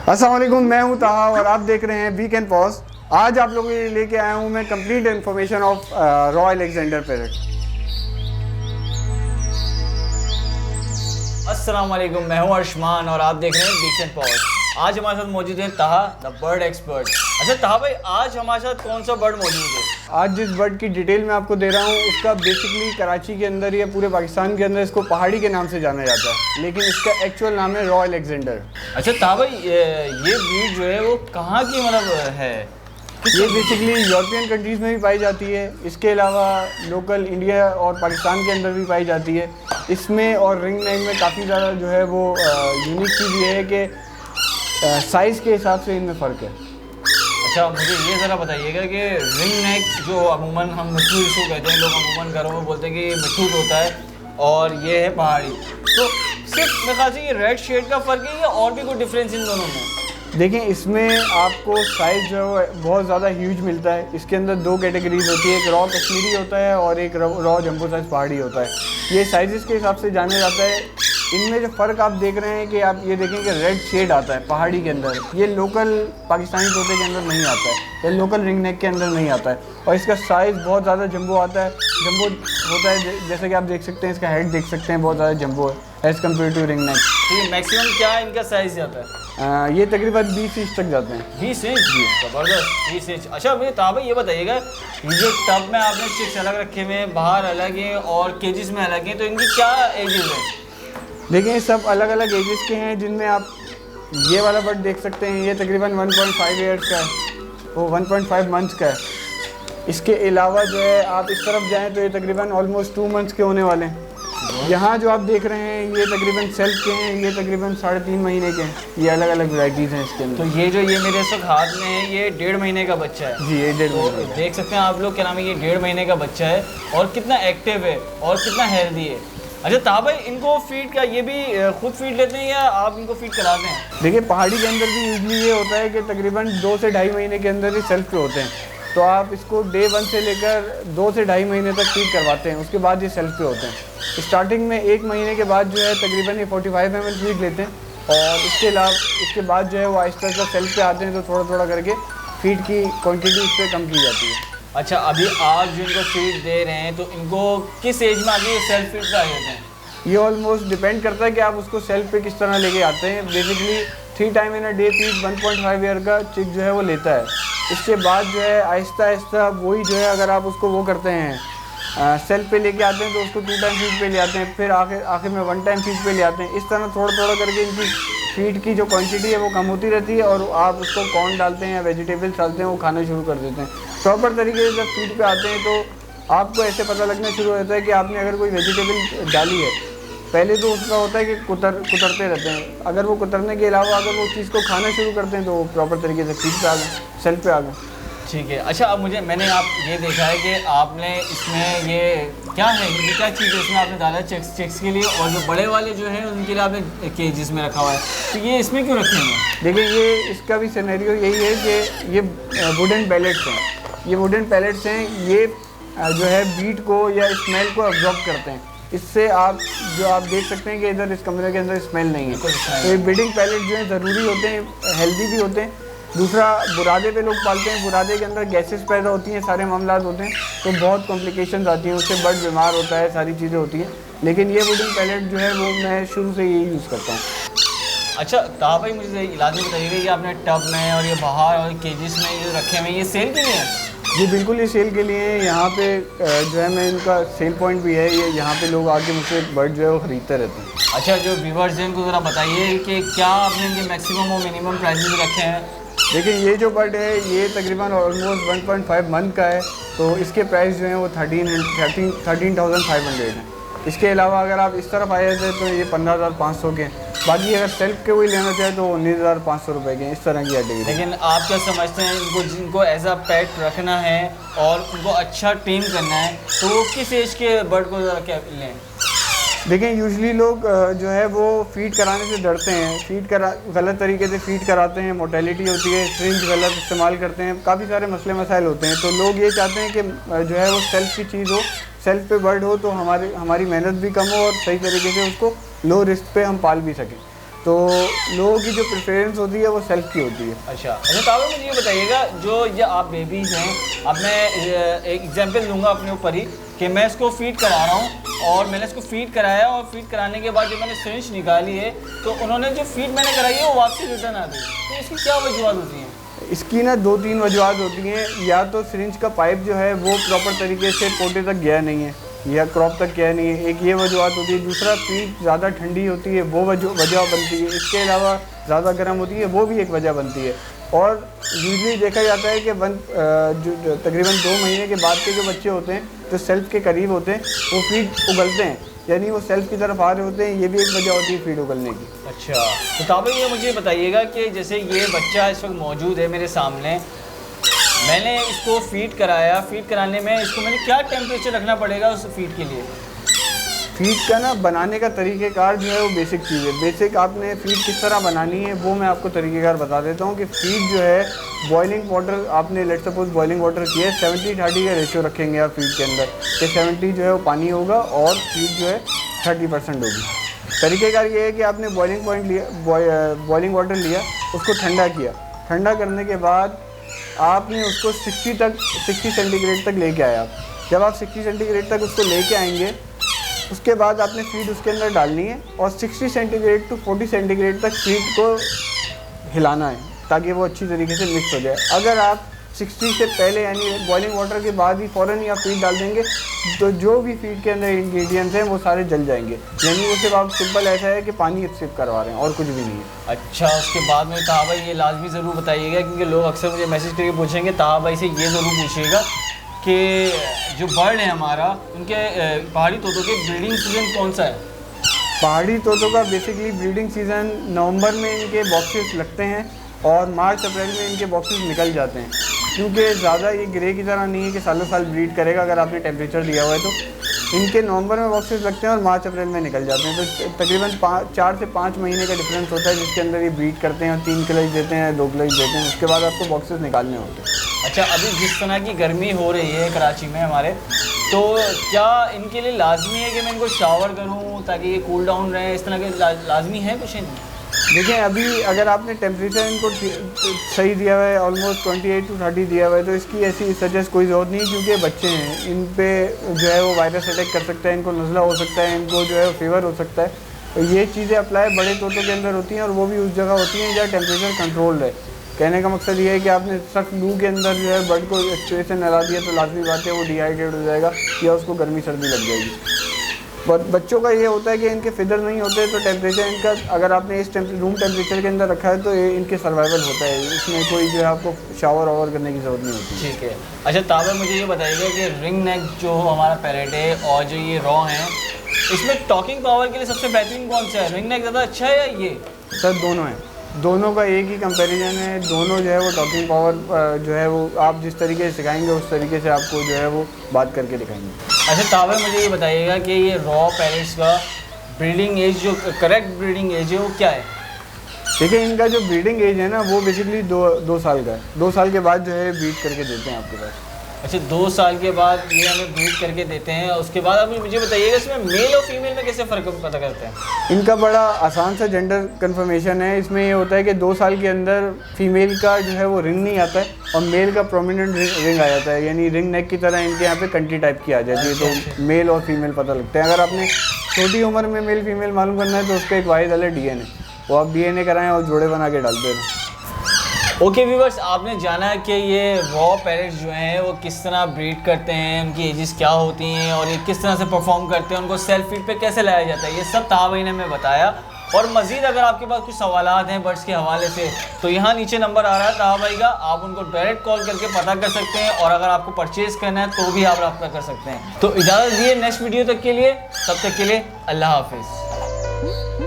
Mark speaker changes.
Speaker 1: अस्सलाम वालेकुम, मैं हूं ताहा और आप देख रहे हैं वीकेंड पॉज। आज आप लोगों के लिए लेके आया हूं मैं complete information of raw Alexander parrot.
Speaker 2: अस्सलाम वालेकुम, मैं हूं अर्शमान और आप देख रहे हैं वीकेंड पॉज। आज हमारे साथ मौजूद है ताहा द बर्ड एक्सपर्ट। अच्छा ताहा भाई, आज हमारे साथ कौन सा बर्ड मौजूद है?
Speaker 1: आज जिस बर्ड की डिटेल मैं आपको दे रहा हूँ उसका बेसिकली कराची के अंदर या पूरे पाकिस्तान के अंदर इसको पहाड़ी के नाम से जाना जाता है, लेकिन इसका एक्चुअल नाम है रॉ अलेक्जेंडर।
Speaker 2: अच्छा ताहा भाई, ये ब्रीड जो है वो कहाँ की मतलब है?
Speaker 1: ये बेसिकली यूरोपियन कंट्रीज़ में भी पाई जाती है, इसके अलावा लोकल इंडिया और पाकिस्तान के अंदर भी पाई जाती है। इसमें और रिंग नेक में काफ़ी ज़्यादा जो है वो यूनिक चीज़ ये है कि साइज़ के हिसाब से इनमें फ़र्क है।
Speaker 2: अच्छा, मुझे ये ज़रा बताइएगा कि रिंग नेक जो अमूमन हम मिट्टू इसको कहते हैं, लोग अमूमन घरों में बोलते हैं कि मिट्टू होता है और ये है पहाड़ी, तो सिर्फ मेरे ख्याल से ये रेड शेड का फ़र्क है या और भी कोई डिफरेंस इन दोनों में?
Speaker 1: देखिए, इसमें आपको साइज़ जो है बहुत ज़्यादा ह्यूज मिलता है। इसके अंदर दो कैटेगरीज होती है, एक रॉ कश्मीरी होता है और एक रॉ जंबो साइज़ पहाड़ी होता है। ये साइज़ के हिसाब से जाना जाता है। इनमें जो फ़र्क आप देख रहे हैं कि आप ये देखें कि रेड शेड आता है पहाड़ी के अंदर, ये लोकल पाकिस्तानी तोते के अंदर नहीं आता है, ये लोकल रिंग नेक के अंदर नहीं आता है। और इसका साइज़ बहुत ज़्यादा जंबो आता है, जंबो होता है, जैसे कि आप देख सकते हैं इसका हेड देख सकते हैं बहुत ज़्यादा जंबो है as compare to ring neck.
Speaker 2: तो ये मैक्सिमम क्या इनका साइज़ जाता है?
Speaker 1: ये तकरीबन 20 इंच तक जाते हैं।
Speaker 2: 20 इंच? ज़बरदस्त, 20 इंच। अच्छा मुझे ताबा ये बताइएगा, ये जो टब में आपने चिक्स अलग रखे हुए हैं, बाहर अलग हैं और केजेस में अलग हैं, तो इनकी क्या एजेस हैं?
Speaker 1: देखिए, सब अलग अलग एजेस के हैं, जिनमें आप ये वाला बर्ड देख सकते हैं, ये तकरीबन 1.5 ईयर्स का है, वो 1.5 मंथ्स का है। इसके अलावा जो है आप इस तरफ जाएं तो ये तकरीबन ऑलमोस्ट 2 मंथ्स के होने वाले हैं। यहाँ जो आप देख रहे हैं ये तकरीबन सेल्फ के हैं, ये तकरीबन 3.5 महीने के हैं। ये अलग अलग वैराइटीज़ हैं इसके अंदर।
Speaker 2: तो ये मेरे इस वक्त हाथ में है, ये 1.5 महीने का बच्चा है।
Speaker 1: जी, ये 1.5
Speaker 2: तो
Speaker 1: महीने।
Speaker 2: देख सकते हैं आप लोग, क्या नाम है, ये 1.5 महीने का बच्चा है और कितना एक्टिव है और कितना हेल्दी है। अच्छा ताहा भाई, इनको फीड का ये भी खुद फीड लेते हैं या आप इनको फीड कराते हैं?
Speaker 1: देखिए, पहाड़ी के अंदर भी यूजली ये होता है कि तकरीबन 2 से 2.5 महीने के अंदर ही सेल्फ पे होते हैं, तो आप इसको डे 1 से लेकर 2 से 2.5 महीने तक फीड करवाते हैं, उसके बाद ये सेल्फ पे होते हैं। स्टार्टिंग में 1 महीने के बाद जो है तकरीबन ये 45 ml फीड लेते हैं और इसके बाद जो है वो आहिस्ता आहिस्ता सेल्फ पे आते हैं, तो थोड़ा थोड़ा करके फीड की क्वान्टिटी इस पर कम की जाती है।
Speaker 2: अच्छा, अभी आप जो इनको फीड दे रहे हैं तो इनको किस एज में आगे सेल्फ फीड पे आ जाते हैं?
Speaker 1: ये ऑलमोस्ट डिपेंड करता है कि आप उसको सेल्फ पे किस तरह लेके आते हैं। Basically 3 time in a day feed 1.5 year का चिक जो है वो लेता है। इसके बाद जो है आहिस्ता आहिस्ता वही जो है, अगर आप उसको वो करते हैं सेल्फ पे लेके आते हैं तो उसको 2 टाइम फीड पे ले आते हैं, फिर आखिर में 1 टाइम फीड पे ले आते हैं। इस तरह थोड़ा थोड़ा करके इनकी फीड की जो क्वांटिटी है वो कम होती रहती है और आप उसको कॉर्न डालते हैं या वेजिटेबल्स डालते हैं, वो खाना शुरू कर देते हैं। प्रॉपर तरीके से जब फीड पे आते हैं तो आपको ऐसे पता लगना शुरू हो जाता है कि आपने अगर कोई वेजिटेबल डाली है, पहले तो उसका होता है कि कुतरते रहते हैं, अगर वो कुतरने के अलावा अगर वो चीज़ को खाना शुरू करते हैं तो वो प्रॉपर तरीके से फीड पे आ गए, सेल्फ पे आ गए।
Speaker 2: ठीक है। अच्छा, अब मैंने आप ये देखा है कि आपने इसमें ये क्या है, ये क्या चीज़ है इसमें आपने डाला है चिक्स के लिए, और जो बड़े वाले जो हैं उनके लिए आपने केजेस में रखा हुआ है, तो ये इसमें क्यों रखे हैं?
Speaker 1: देखिए, ये इसका भी सिनेरियो यही है कि ये वुडन पैलेट्स हैं। ये वुडन पैलेट्स हैं, ये जो है बीट को या स्मेल को अब्जॉर्ब करते हैं। इससे आप देख सकते हैं कि इधर इस कमरे के अंदर स्मेल नहीं है। तो ये ब्रीडिंग पैलेट जो है ज़रूरी होते हैं, हेल्दी भी होते हैं। दूसरा, बुरादे पे लोग पालते हैं, बुरादे के अंदर गैसेस पैदा होती हैं, सारे मामलात होते हैं, तो बहुत कॉम्प्लिकेशंस आती हैं, उससे बर्ड बीमार होता है, सारी चीज़ें होती हैं। लेकिन ये वुडन पैलेट जो है वो मैं शुरू से यही यूज़ करता हूँ।
Speaker 2: अच्छा ताहा भाई, मुझे इलाज बताइएगा, ये आपने टब में और ये बाहर और केजेस में ये रखे हुए हैं, ये सेल के लिए हैं?
Speaker 1: जी बिल्कुल, ये सेल के लिए हैं। यहाँ पे जो है मैं इनका सेल पॉइंट भी है, ये यहाँ पे लोग आके मुझसे बर्ड जो है वो ख़रीदते रहते हैं।
Speaker 2: अच्छा, जो व्यूवर्स हैं उनको ज़रा बताइए कि क्या आपने इनके मैक्सिमम और मिनिमम प्राइसेस रखे हैं?
Speaker 1: देखिए, ये जो बर्ड है ये तकरीबन ऑलमोस्ट 1.5 मंथ का है, तो इसके प्राइस जो हैं वो 13,500 हैं। इसके अलावा अगर आप इस तरफ आए थे तो ये 15,500 के हैं। बाकी अगर सेल्फ के कोई लेना चाहे तो 19,500 रुपये के, इस तरह की कैटेगरी।
Speaker 2: लेकिन आप क्या समझते हैं, जिनको एज अ पेट रखना है और उनको अच्छा टीम करना है, तो वो किस एज के बर्ड को ज़रा क्या लें?
Speaker 1: देखिए, यूजली लोग जो है वो फीड कराने से डरते हैं, गलत तरीके से फीड कराते हैं, मोर्टेलिटी होती है, सिरिंज गलत इस्तेमाल करते हैं, काफ़ी सारे मसले मसाइल होते हैं। तो लोग ये चाहते हैं कि जो है वो सेल्फ की चीज़ हो, सेल्फ पे बर्ड हो, तो हमारी मेहनत भी कम हो और सही तरीके से उसको लो रिस्क पे हम पाल भी सकें। तो लोगों की जो प्रेफरेंस होती है वो सेल्फ की होती है।
Speaker 2: अच्छा ताबा मुझे ये बताइएगा, जो ये आप बेबीज़ हैं, अब मैं एक एग्जांपल दूंगा अपने ऊपर ही कि मैं इसको फीड करा रहा हूँ और मैंने इसको फीड कराया और फीड कराने के बाद जब मैंने सिरिंज निकाली है तो उन्होंने जो फीड मैंने कराई है वो वापसी रिटर्न आ गई, तो इसकी क्या वजूहत होती हैं?
Speaker 1: इसकी ना 2-3 वजूहत होती हैं। या तो सिरिंज का पाइप जो है वो प्रॉपर तरीके से पोटे तक गया नहीं है या क्रॉप तक गया नहीं है, एक ये वजूहत होती है। दूसरा फीड ज़्यादा ठंडी होती है, वो वजह बनती है। इसके अलावा ज़्यादा गर्म होती है, वो भी एक वजह बनती है। और यूजली देखा जाता है कि जो तकरीबन 2 महीने के बाद के जो बच्चे होते हैं जो सेल्फ के करीब होते हैं वो फीड उगलते हैं, यानी वो सेल्फ की तरफ आ रहे होते हैं। ये भी एक वजह होती है फीड उगलने की।
Speaker 2: अच्छा तो ताबा ये मुझे बताइएगा कि जैसे ये बच्चा इस वक्त मौजूद है मेरे सामने, मैंने इसको फीड कराया, फीड कराने में इसको मैंने क्या टेम्परेचर रखना पड़ेगा उस फीड के लिए?
Speaker 1: फीड का ना बनाने का तरीक़ेकार जो है वो बेसिक चीज़ है। बेसिक आपने फ़ीड किस तरह बनानी है वो मैं आपको तरीक़ेकार बता देता हूँ कि फ़ीड जो है बॉइलिंग वाटर, आपने लेट सपोज बॉइलिंग वाटर किया है, 70-30 का रेशियो रखेंगे आप फीड के अंदर कि 70 जो है वो पानी होगा और फीड जो है 30% होगी। तरीक़ेकार ये है कि आपने बॉइलिंग वाटर लिया, उसको ठंडा किया, ठंडा करने के बाद आपने उसको 60 सेंटीग्रेड तक लेके आया। जब आप 60 सेंटीग्रेड तक उसको लेके आएंगे उसके बाद आपने फीड उसके अंदर डालनी है और 60 सेंटीग्रेड टू 40 सेंटीग्रेड तक फीड को हिलाना है ताकि वो अच्छी तरीके से मिक्स हो जाए। अगर आप 60 से पहले यानी बॉइलिंग वाटर के बाद ही फ़ौरन ही आप फीड डाल देंगे तो जो भी फीड के अंदर इंग्रेडिएंट्स हैं वो सारे जल जाएंगे, यानी वो सिर्फ आप सिंपल ऐसा है कि पानी एक्सेप्ट करवा रहे हैं और कुछ भी नहीं है।
Speaker 2: अच्छा उसके बाद में ताहा भाई ये लाजमी ज़रूर बताइएगा, क्योंकि लोग अक्सर मुझे मैसेज करके पूछेंगे, ताहा भाई से ये ज़रूर पूछिएगा कि जो बर्ड है हमारा, उनके पहाड़ी तोतों के ब्रीडिंग सीज़न कौन सा है?
Speaker 1: पहाड़ी तोतों का बेसिकली ब्रीडिंग सीज़न नवंबर में इनके बॉक्सेस लगते हैं और मार्च अप्रैल में इनके बॉक्सेस निकल जाते हैं, क्योंकि ज़्यादा ये ग्रे की तरह नहीं है कि सालों साल ब्रीड करेगा अगर आपने टेम्परेचर दिया हुआ है तो। इनके नवंबर में बॉक्सेस लगते हैं और मार्च अप्रैल में निकल जाते हैं, तो तकरीबन 4 से 5 महीने का डिफरेंस होता है जिसके अंदर ये ब्रीड करते हैं और 3 क्लच देते हैं, 2 क्लच देते हैं, उसके बाद आपको बॉक्सेस निकालने होते हैं।
Speaker 2: अच्छा अभी जिस तरह की गर्मी हो रही है कराची में हमारे, तो क्या इनके लिए लाजमी है कि मैं इनको शावर करूं ताकि ये कूल डाउन रहे, इस तरह के लाजमी है कुछ?
Speaker 1: देखें अभी अगर आपने टेम्परेचर इनको सही दिया हुआ है, ऑलमोस्ट 28 to 30 दिया हुआ है, तो इसकी ऐसी सजेस्ट कोई ज़रूरत नहीं, क्योंकि बच्चे हैं, इन पे जो है वो वायरस अटैक कर सकता है, इनको नज़ला हो सकता है, इनको जो है फीवर हो सकता है। तो ये चीज़ें अप्लाई बड़े तोतों के अंदर होती हैं और वो भी उस जगह होती हैं जहाँ टेम्परेचर कंट्रोल है। कहने का मकसद ये है कि आपने सख्त लू के अंदर जो है बर्ड को स्ट्रेस से नहला दिया तो लाजमी बात है वो डिहाइड्रेट हो जाएगा या उसको गर्मी सर्दी लग जाएगी। बच्चों का ये होता है कि इनके फिदर नहीं होते तो टेम्परेचर इनका अगर आपने इस रूम टेम्परेचर के अंदर रखा है तो ये इनके सर्वाइवल होता है, इसमें कोई जो है आपको शावर वावर करने की ज़रूरत नहीं होती।
Speaker 2: ठीक है। अच्छा ताबा मुझे ये बताइएगा कि रिंग नेक जो हमारा पैरेट है और जो ये रॉ है, इसमें टॉकिंग पावर के लिए सबसे बेहतरीन कौन सा है? रिंग नेक ज़्यादा अच्छा है या ये?
Speaker 1: सर दोनों हैं, दोनों का एक ही कंपैरिजन है। दोनों जो है वो टॉकिंग पावर जो है वो आप जिस तरीके से सिखाएंगे उस तरीके से आपको जो है वो बात करके दिखाएंगे।
Speaker 2: अच्छा ताबा मुझे ये बताइएगा कि ये रॉ पैरेट्स का ब्रीडिंग एज, जो करेक्ट ब्रीडिंग एज है वो क्या है?
Speaker 1: देखिए इनका जो ब्रीडिंग एज है ना वो बेसिकली 2 साल का है। 2 साल के बाद जो है ब्रीड करके देते हैं आपके पास।
Speaker 2: अच्छा 2 साल के बाद ये हमें ब्रीड करके देते हैं, उसके बाद आप मुझे बताइएगा इसमें मेल और फीमेल में कैसे फ़र्क पता करते हैं?
Speaker 1: इनका बड़ा आसान सा जेंडर कन्फर्मेशन है। इसमें ये होता है कि 2 साल के अंदर फीमेल का जो है वो रिंग नहीं आता है और मेल का प्रोमिनेंट रिंग आ जाता है, यानी रिंग नेक की तरह इनके यहाँ पे कंटी टाइप की आ जाती है। तो मेल और फीमेल पता लगता है। अगर आपने छोटी उम्र में मेल फीमेल मालूम करना है तो उसका एक वाहिद अलग DNA, वो आप DNA कराएँ और जोड़े बना के डालते हैं।
Speaker 2: ओके व्यूवर्स, आपने जाना कि ये रॉ पैरेट्स जो हैं वो किस तरह ब्रीड करते हैं, उनकी एजेस क्या होती हैं और ये किस तरह से परफॉर्म करते हैं, उनको सेल्फ फीड पे कैसे लाया जाता है, ये सब ताहा भाई ने हमें बताया। और मज़ीद अगर आपके पास कुछ सवालात हैं बर्ड्स के हवाले से तो यहाँ नीचे नंबर आ रहा है ताहा भाई का, आप उनको डायरेक्ट कॉल करके पता कर सकते हैं और अगर आपको परचेज़ करना है तो भी आप रब्ता कर सकते हैं। तो इजाज़त दिए नेक्स्ट वीडियो तक के लिए, तब तक के लिए अल्लाह हाफिज़।